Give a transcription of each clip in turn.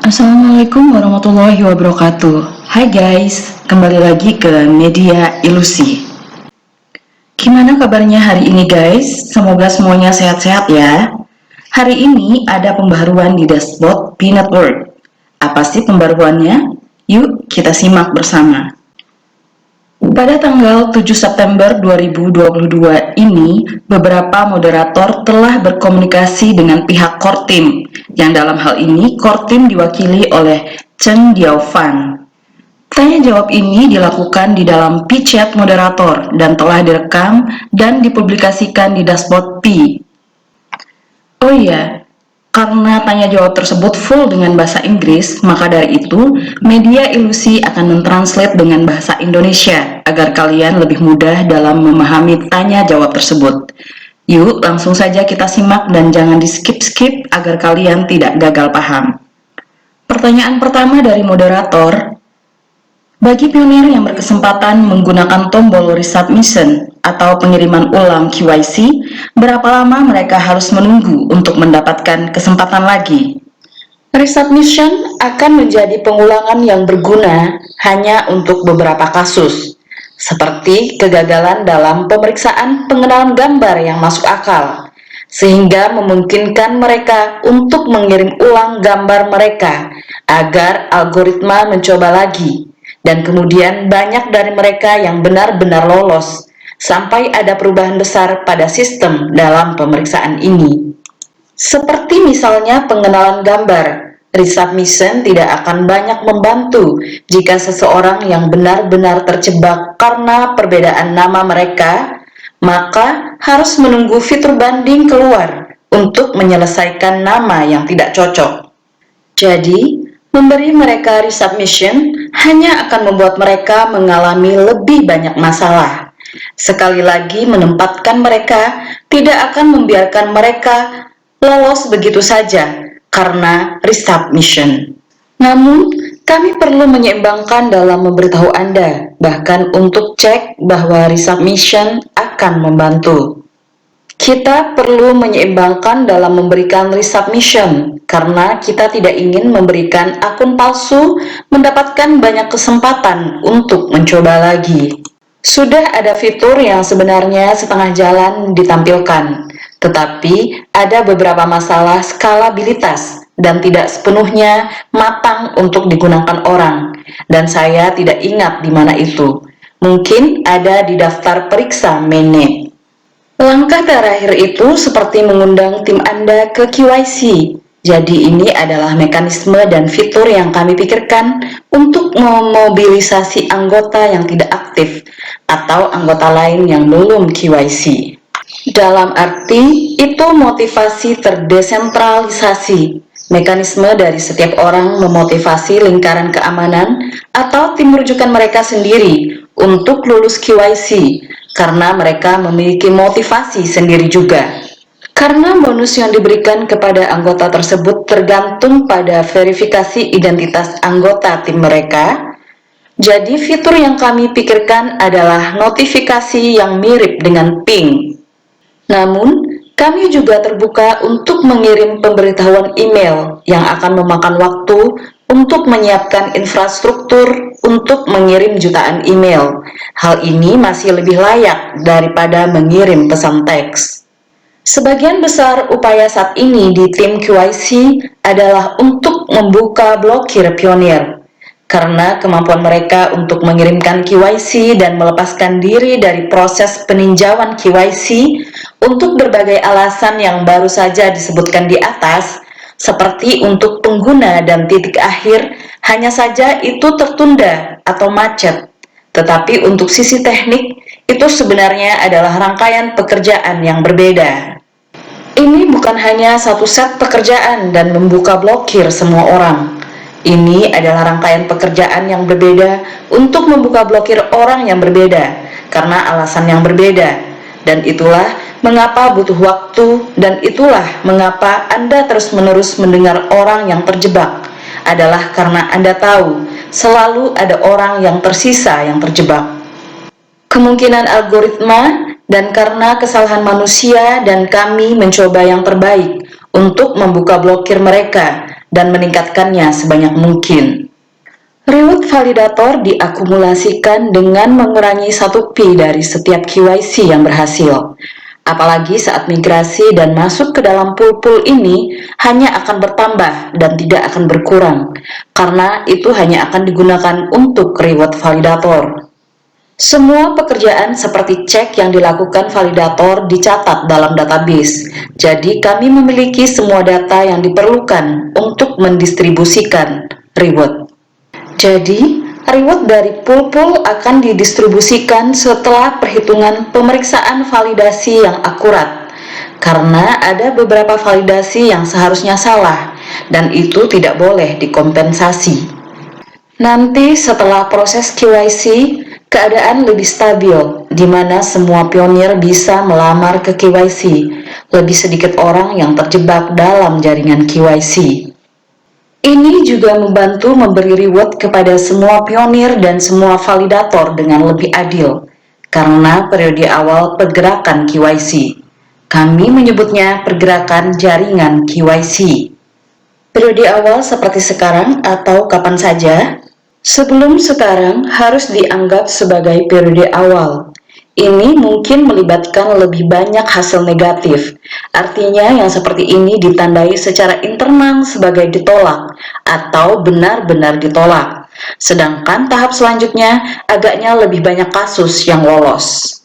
Assalamualaikum warahmatullahi wabarakatuh. Hai guys, kembali lagi ke Media Ilusi. Gimana kabarnya hari ini guys? Semoga semuanya sehat-sehat ya. Hari ini ada pembaruan di dashboard P-Network. Apa sih pembaruannya? Yuk kita simak bersama. Pada tanggal 7 September 2022 ini, beberapa moderator telah berkomunikasi dengan pihak Core Team, yang dalam hal ini Core Team diwakili oleh Chen Diaofan. Tanya jawab ini dilakukan di dalam P-Chat moderator dan telah direkam dan dipublikasikan di dashboard P. Oh iya, karena tanya jawab tersebut full dengan bahasa Inggris, maka dari itu Media Ilusi akan mentranslate dengan bahasa Indonesia agar kalian lebih mudah dalam memahami tanya jawab tersebut. Yuk, langsung saja kita simak dan jangan di skip-skip agar kalian tidak gagal paham. Pertanyaan pertama dari moderator, bagi pionir yang berkesempatan menggunakan tombol resubmission atau pengiriman ulang QIC, berapa lama mereka harus menunggu untuk mendapatkan kesempatan lagi? Resubmission akan menjadi pengulangan yang berguna hanya untuk beberapa kasus, seperti kegagalan dalam pemeriksaan pengenalan gambar yang masuk akal, sehingga memungkinkan mereka untuk mengirim ulang gambar mereka agar algoritma mencoba lagi. Dan kemudian banyak dari mereka yang benar-benar lolos sampai ada perubahan besar pada sistem dalam pemeriksaan ini. Seperti misalnya pengenalan gambar, resubmission tidak akan banyak membantu jika seseorang yang benar-benar terjebak karena perbedaan nama mereka, maka harus menunggu fitur banding keluar untuk menyelesaikan nama yang tidak cocok. Jadi, memberi mereka resubmission hanya akan membuat mereka mengalami lebih banyak masalah. Sekali lagi menempatkan mereka, tidak akan membiarkan mereka lolos begitu saja karena resubmission. Namun, kami perlu menyeimbangkan dalam memberitahu Anda, bahkan untuk cek bahwa resubmission akan membantu. Kita perlu menyeimbangkan dalam memberikan resubmission, karena kita tidak ingin memberikan akun palsu mendapatkan banyak kesempatan untuk mencoba lagi. Sudah ada fitur yang sebenarnya setengah jalan ditampilkan, tetapi ada beberapa masalah skalabilitas dan tidak sepenuhnya matang untuk digunakan orang, dan saya tidak ingat di mana itu. Mungkin ada di daftar periksa mainnet. Langkah terakhir itu seperti mengundang tim Anda ke QIC. Jadi ini adalah mekanisme dan fitur yang kami pikirkan untuk memobilisasi anggota yang tidak aktif atau anggota lain yang belum QIC. Dalam arti, itu motivasi terdesentralisasi. Mekanisme dari setiap orang memotivasi lingkaran keamanan atau tim rujukan mereka sendiri untuk lulus QIC, karena mereka memiliki motivasi sendiri juga. Karena bonus yang diberikan kepada anggota tersebut tergantung pada verifikasi identitas anggota tim mereka, jadi fitur yang kami pikirkan adalah notifikasi yang mirip dengan ping. Namun, kami juga terbuka untuk mengirim pemberitahuan email yang akan memakan waktu untuk menyiapkan infrastruktur untuk mengirim jutaan email. Hal ini masih lebih layak daripada mengirim pesan teks. Sebagian besar upaya saat ini di tim QIC adalah untuk membuka blokir pionir, karena kemampuan mereka untuk mengirimkan QIC dan melepaskan diri dari proses peninjauan QIC untuk berbagai alasan yang baru saja disebutkan di atas, seperti untuk pengguna dan titik akhir, hanya saja itu tertunda atau macet. Tetapi untuk sisi teknik, itu sebenarnya adalah rangkaian pekerjaan yang berbeda. Ini bukan hanya satu set pekerjaan dan membuka blokir semua orang. Ini adalah rangkaian pekerjaan yang berbeda untuk membuka blokir orang yang berbeda, karena alasan yang berbeda. Dan itulah mengapa butuh waktu, dan itulah mengapa Anda terus-menerus mendengar orang yang terjebak, adalah karena Anda tahu selalu ada orang yang tersisa yang terjebak. Kemungkinan algoritma dan karena kesalahan manusia, dan kami mencoba yang terbaik untuk membuka blokir mereka dan meningkatkannya sebanyak mungkin. Reward validator diakumulasikan dengan mengurangi 1P dari setiap KYC yang berhasil. Apalagi saat migrasi dan masuk ke dalam pool-pool ini hanya akan bertambah dan tidak akan berkurang, karena itu hanya akan digunakan untuk reward validator. Semua pekerjaan seperti cek yang dilakukan validator dicatat dalam database, jadi kami memiliki semua data yang diperlukan untuk mendistribusikan reward. Jadi, reward dari pool-pool akan didistribusikan setelah perhitungan pemeriksaan validasi yang akurat, karena ada beberapa validasi yang seharusnya salah, dan itu tidak boleh dikompensasi. Nanti setelah proses KYC, keadaan lebih stabil, di mana semua pionir bisa melamar ke KYC, lebih sedikit orang yang terjebak dalam jaringan KYC. Ini juga membantu memberi reward kepada semua pionir dan semua validator dengan lebih adil, karena periode awal pergerakan KYC. Kami menyebutnya pergerakan jaringan KYC. Periode awal seperti sekarang atau kapan saja, sebelum sekarang harus dianggap sebagai periode awal. Ini mungkin melibatkan lebih banyak hasil negatif. Artinya yang seperti ini ditandai secara internal sebagai ditolak atau benar-benar ditolak. Sedangkan tahap selanjutnya agaknya lebih banyak kasus yang lolos.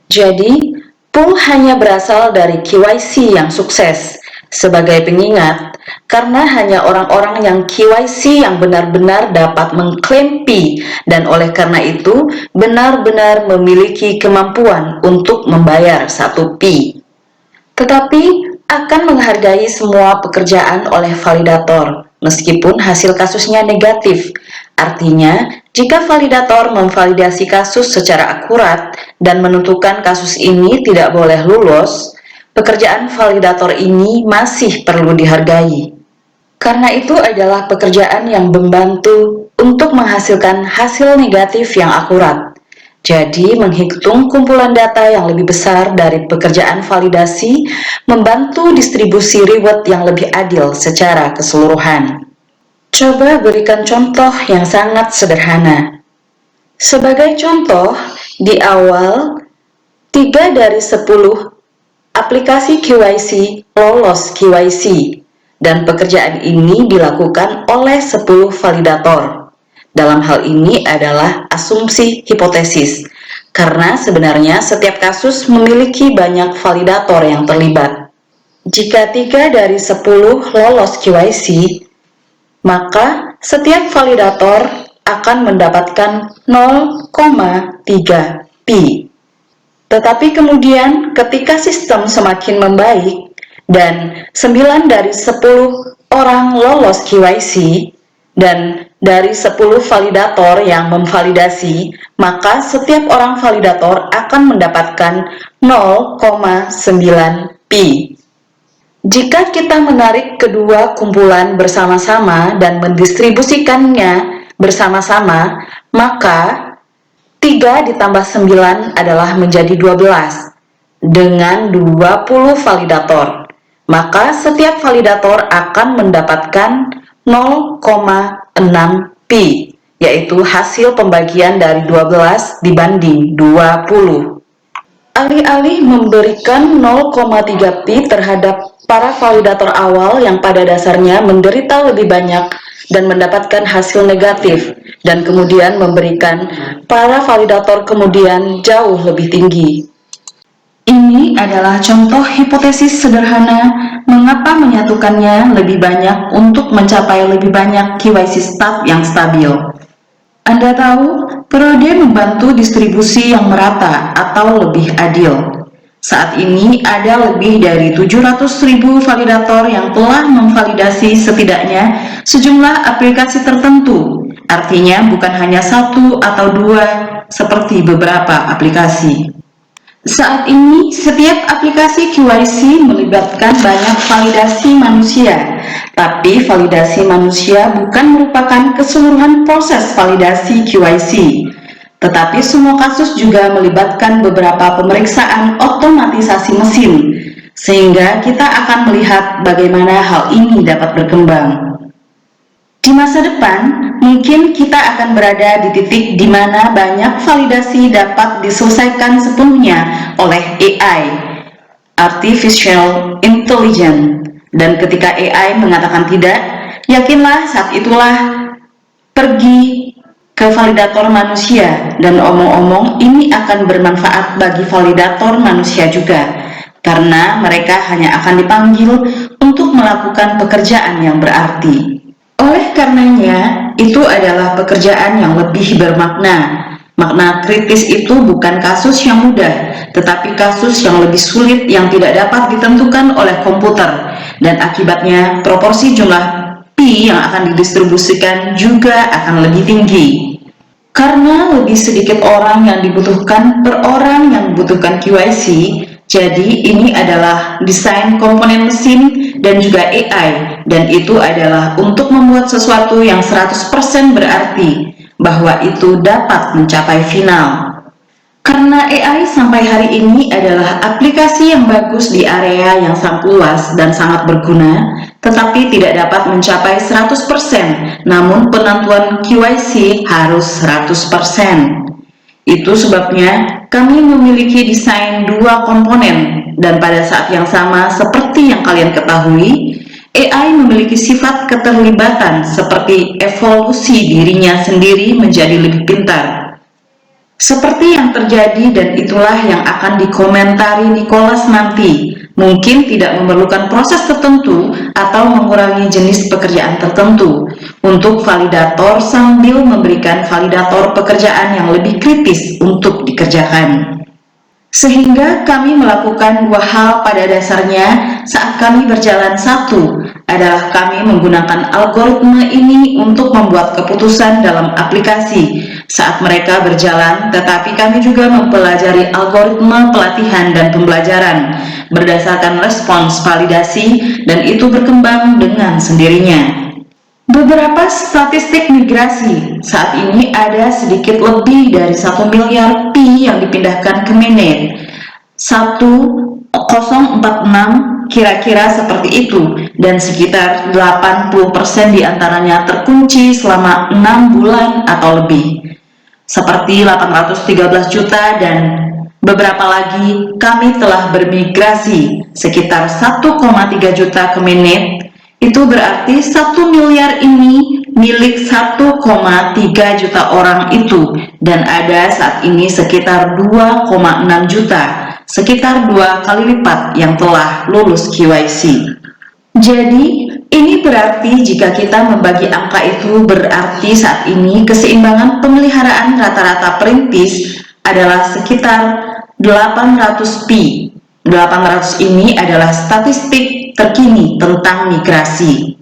Jadi, pool hanya berasal dari KYC yang sukses. Sebagai pengingat, karena hanya orang-orang yang KYC yang benar-benar dapat mengklaim P dan oleh karena itu benar-benar memiliki kemampuan untuk membayar 1P. Tetapi akan menghargai semua pekerjaan oleh validator, meskipun hasil kasusnya negatif. Artinya, jika validator memvalidasi kasus secara akurat dan menentukan kasus ini tidak boleh lulus, pekerjaan validator ini masih perlu dihargai. Karena itu adalah pekerjaan yang membantu untuk menghasilkan hasil negatif yang akurat. Jadi, menghitung kumpulan data yang lebih besar dari pekerjaan validasi membantu distribusi reward yang lebih adil secara keseluruhan. Coba berikan contoh yang sangat sederhana. Sebagai contoh, di awal 3 dari 10 aplikasi KYC lolos KYC, dan pekerjaan ini dilakukan oleh 10 validator. Dalam hal ini adalah asumsi hipotesis, karena sebenarnya setiap kasus memiliki banyak validator yang terlibat. Jika 3 dari 10 lolos KYC, maka setiap validator akan mendapatkan 0,3P. Tetapi kemudian ketika sistem semakin membaik dan 9 dari 10 orang lolos KYC dan dari 10 validator yang memvalidasi, maka setiap orang validator akan mendapatkan 0,9P. Jika kita menarik kedua kumpulan bersama-sama dan mendistribusikannya bersama-sama, maka 3 ditambah 9 adalah menjadi 12 dengan 20 validator. Maka setiap validator akan mendapatkan 0,6P, yaitu hasil pembagian dari 12 dibanding 20. Alih-alih memberikan 0,3P terhadap para validator awal yang pada dasarnya menderita lebih banyak dan mendapatkan hasil negatif, dan kemudian memberikan para validator kemudian jauh lebih tinggi. Ini adalah contoh hipotesis sederhana mengapa menyatukannya lebih banyak untuk mencapai lebih banyak KYC staff yang stabil. Anda tahu, periode membantu distribusi yang merata atau lebih adil. Saat ini ada lebih dari 700.000 validator yang telah memvalidasi setidaknya sejumlah aplikasi tertentu. Artinya bukan hanya 1 atau 2 seperti beberapa aplikasi. Saat ini setiap aplikasi KYC melibatkan banyak validasi manusia, tapi validasi manusia bukan merupakan keseluruhan proses validasi KYC. Tetapi semua kasus juga melibatkan beberapa pemeriksaan otomatisasi mesin, sehingga kita akan melihat bagaimana hal ini dapat berkembang. Di masa depan, mungkin kita akan berada di titik di mana banyak validasi dapat diselesaikan sepenuhnya oleh AI, Artificial Intelligence. Dan ketika AI mengatakan tidak, yakinlah saat itulah pergi ke validator manusia, dan omong-omong ini akan bermanfaat bagi validator manusia juga, karena mereka hanya akan dipanggil untuk melakukan pekerjaan yang berarti. Oleh karenanya, itu adalah pekerjaan yang lebih bermakna. Makna kritis itu bukan kasus yang mudah, tetapi kasus yang lebih sulit yang tidak dapat ditentukan oleh komputer, dan akibatnya proporsi jumlah pi yang akan didistribusikan juga akan lebih tinggi. Karena lebih sedikit orang yang dibutuhkan per orang yang membutuhkan QIC, jadi ini adalah desain komponen mesin dan juga AI, dan itu adalah untuk membuat sesuatu yang 100% berarti bahwa itu dapat mencapai final. Karena AI sampai hari ini adalah aplikasi yang bagus di area yang sangat luas dan sangat berguna, tetapi tidak dapat mencapai 100%, namun penentuan QIC harus 100%. Itu sebabnya kami memiliki desain dua komponen, dan pada saat yang sama seperti yang kalian ketahui, AI memiliki sifat keterlibatan seperti evolusi dirinya sendiri menjadi lebih pintar. Seperti yang terjadi, dan itulah yang akan dikomentari Nicholas nanti, mungkin tidak memerlukan proses tertentu atau mengurangi jenis pekerjaan tertentu untuk validator sambil memberikan validator pekerjaan yang lebih kritis untuk dikerjakan. Sehingga kami melakukan dua hal pada dasarnya saat kami berjalan. Satu adalah kami menggunakan algoritma ini untuk membuat keputusan dalam aplikasi saat mereka berjalan, tetapi kami juga mempelajari algoritma pelatihan dan pembelajaran berdasarkan respons validasi, dan itu berkembang dengan sendirinya. Beberapa statistik migrasi, saat ini ada sedikit lebih dari 1 miliar pi yang dipindahkan ke mainnet 1046, kira-kira seperti itu, dan sekitar 80% diantaranya terkunci selama 6 bulan atau lebih, seperti 813 juta, dan beberapa lagi kami telah bermigrasi sekitar 1,3 juta ke mainnet. Itu berarti 1 miliar ini milik 1,3 juta orang itu, dan ada saat ini sekitar 2,6 juta, sekitar 2 kali lipat yang telah lulus QIC. Jadi ini berarti jika kita membagi angka itu, berarti saat ini keseimbangan pemeliharaan rata-rata perintis adalah sekitar 800 pi. 800 ini adalah statistik terkini tentang migrasi.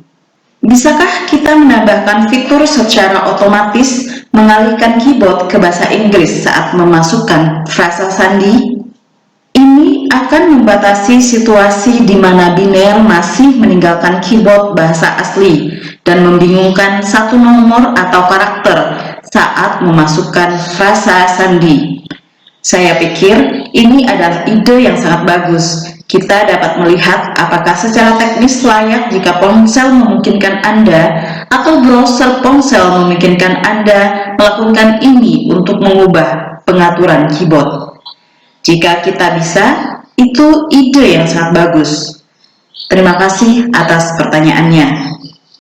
Bisakah kita menambahkan fitur secara otomatis mengalihkan keyboard ke bahasa Inggris saat memasukkan frasa sandi? Ini akan membatasi situasi di mana biner masih meninggalkan keyboard bahasa asli dan membingungkan satu nomor atau karakter saat memasukkan frasa sandi. Saya pikir ini adalah ide yang sangat bagus. Kita dapat melihat apakah secara teknis layak jika ponsel memungkinkan Anda atau browser ponsel memungkinkan Anda melakukan ini untuk mengubah pengaturan keyboard. Jika kita bisa, itu ide yang sangat bagus. Terima kasih atas pertanyaannya.